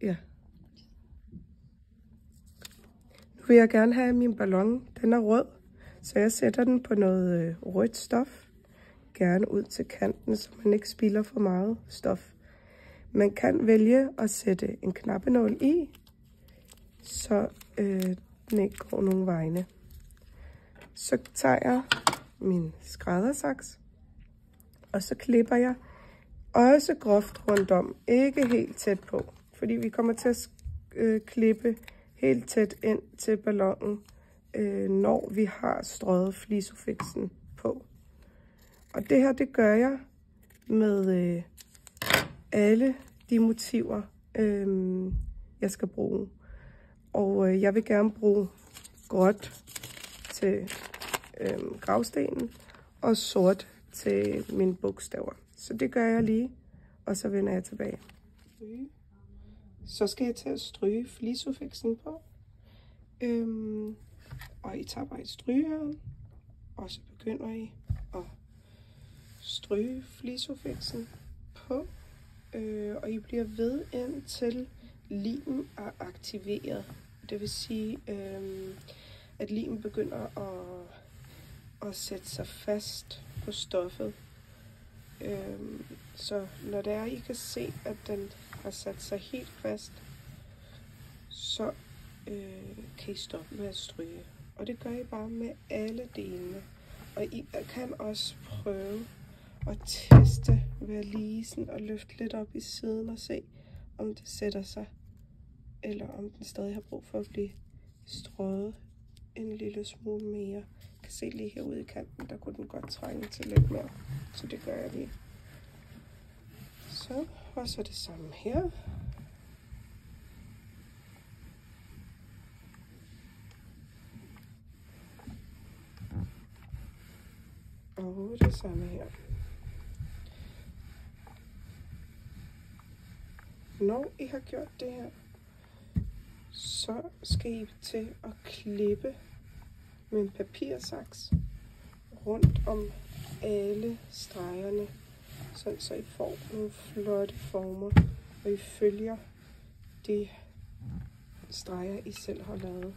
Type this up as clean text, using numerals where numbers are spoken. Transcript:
Ja. Nu vil jeg gerne have min ballon. Den er rød, så jeg sætter den på noget rødt stof. Gerne ud til kanten, så man ikke spilder for meget stof. Man kan vælge at sætte en knappenål i, så den ikke går nogen vegne. Så tager jeg min skræddersaks, og så klipper jeg også groft rundt om. Ikke helt tæt på, fordi vi kommer til at klippe helt tæt ind til ballonen, når vi har strøget flisofixen på. Og det her, det gør jeg med alle de motiver, jeg skal bruge. Og jeg vil gerne bruge gråt til gravstenen og sort til mine bogstaver. Så det gør jeg lige, og så vender jeg tilbage. Så skal jeg til at stryge flisofixen på. Og I tager bare et strygejern, og så begynder I at stryge flisofixen på. Og I bliver ved indtil limen er aktiveret. Det vil sige, at limen begynder at sætte sig fast på stoffet. Så når det er, I kan se, at den har sat sig helt fast, så kan I stoppe med at stryge. Og det gør I bare med alle delene. Og I kan også prøve at teste ved at lige sådan og løfte lidt op i siden og se, om det sætter sig, eller om den stadig har brug for at blive strøget en lille smule mere. Jeg kan se lige herude i kanten, der kunne den godt trænge til lidt mere, så det gør jeg lige. Så, og så det samme her. Og det samme her. Når I har gjort det her, så skal I til at klippe med en papirsaks rundt om alle stregerne, sådan så I får nogle flotte former, og I følger de streger, I selv har lavet.